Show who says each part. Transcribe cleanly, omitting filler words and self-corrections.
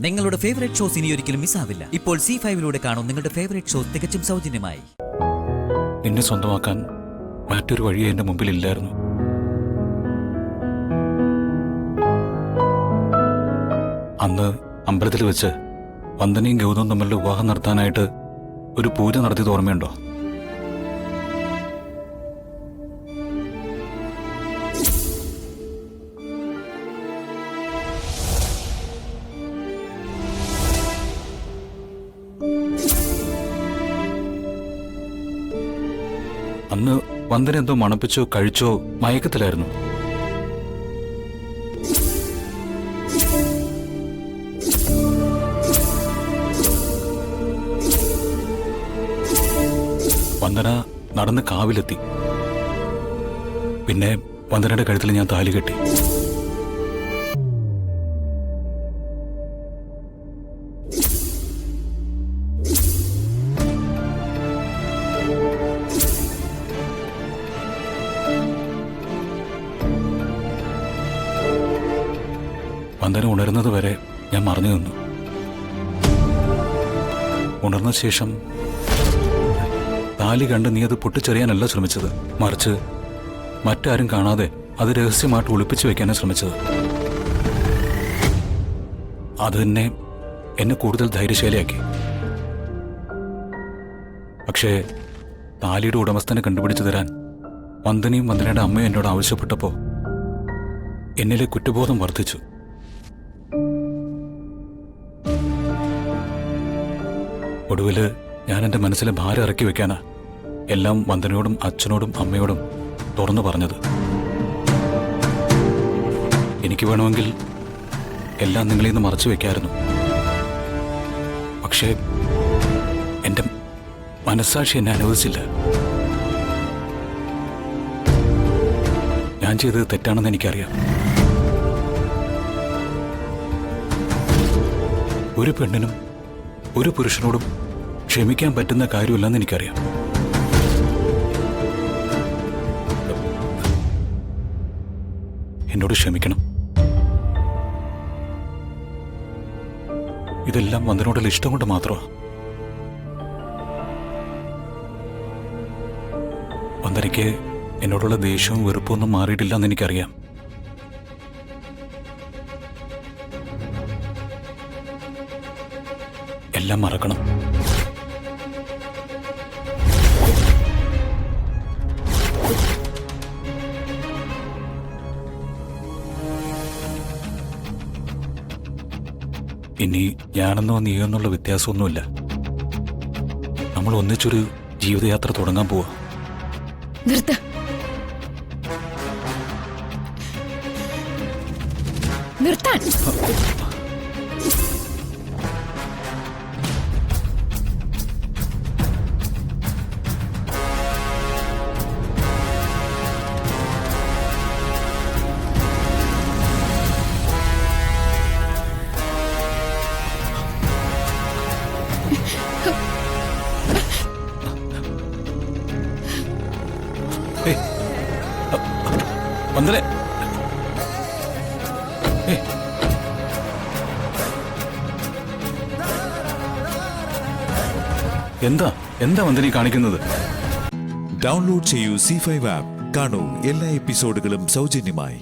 Speaker 1: നിങ്ങളുടെ favourite shows ഇനി ഒരിക്കലും മിസ്സാവില്ല. ഇപ്പോൾ C5-ലൂടെ കാണും നിങ്ങളുടെ ഫേവറേറ്റ് ഷോസ് തികച്ചും സൗജന്യമായി.
Speaker 2: എന്നെ സ്വന്തമാക്കാൻ മറ്റൊരു വഴി എന്റെ മുമ്പിൽ ഇല്ലായിരുന്നു. അന്ന് അമ്പലത്തിൽ വെച്ച് വന്ദനയും ഗൗതവും തമ്മിലുള്ള വിവാഹം നടത്താനായിട്ട് ഒരു പൂജ നടത്തിയത് ഓർമ്മയുണ്ടോ? അന്ന് വന്ദന എന്തോ മണപ്പിച്ചോ കഴിച്ചോ മയക്കത്തിലായിരുന്നു. വന്ദന നടന്ന് കാവിലെത്തി. പിന്നെ വന്ദനയുടെ കഴുത്തിൽ ഞാൻ താലി കെട്ടി. വന്ദന ഉണരുന്നത് വരെ ഞാൻ മറഞ്ഞു നിന്നു. ഉണർന്ന ശേഷം താലി കണ്ട് നീ അത് പൊട്ടിച്ചെറിയാനല്ല ശ്രമിച്ചത്, മറിച്ച് മറ്റാരും കാണാതെ അത് രഹസ്യമായിട്ട് ഒളിപ്പിച്ചു വെക്കാനാണ് ശ്രമിച്ചത്. അത് തന്നെ എന്നെ കൂടുതൽ ധൈര്യശാലിയാക്കി. പക്ഷേ താലിയുടെ ഉടമസ്ഥനെ കണ്ടുപിടിച്ചു തരാൻ വന്ദനയും വന്ദനയുടെ അമ്മയും എന്നോട് ആവശ്യപ്പെട്ടപ്പോൾ എന്നിലെ കുറ്റബോധം വർദ്ധിച്ചു. ഒടുവില് ഞാൻ എൻ്റെ മനസ്സിലെ ഭാരം ഇറക്കി വെക്കാനാ എല്ലാം വന്ദനയോടും അച്ഛനോടും അമ്മയോടും തുറന്നു പറഞ്ഞത്. എനിക്ക് വേണമെങ്കിൽ എല്ലാം നിങ്ങളിൽ നിന്ന് മറച്ചു വെക്കായിരുന്നു. പക്ഷേ എൻ്റെ മനസ്സാക്ഷി എന്നെ അനുവദിച്ചില്ല. ഞാൻ ചെയ്തത് തെറ്റാണെന്ന് എനിക്കറിയാം. ഒരു പെണ്ണിനും ഒരു പുരുഷനോടും ക്ഷമിക്കാൻ പറ്റുന്ന കാര്യമില്ലെന്ന് എനിക്കറിയാം. എന്നോട് ക്ഷമിക്കണം. ഇതെല്ലാം വന്ദനോടുള്ള ഇഷ്ടം കൊണ്ട് മാത്രമാണ്. വന്ദനയ്ക്ക് എന്നോടുള്ള ദേഷ്യവും വെറുപ്പൊന്നും മാറിയിട്ടില്ലെന്ന് എനിക്കറിയാം. എല്ലാം മറക്കണം. ഇനി ഞാനെന്നോ നീയെന്നുള്ള വ്യത്യാസമൊന്നുമില്ല. നമ്മൾ ഒന്നിച്ചൊരു ജീവിതയാത്ര തുടങ്ങാൻ പോവാ.
Speaker 3: നിർത്ത്. നിർത്താൻ.
Speaker 2: വന്ദന, എന്താ വന്ദന കാണിക്കുന്നത്?
Speaker 4: ഡൗൺലോഡ് ചെയ്യൂ C5 ആപ്പ്. കാണൂ എല്ലാ എപ്പിസോഡുകളും സൗജന്യമായി.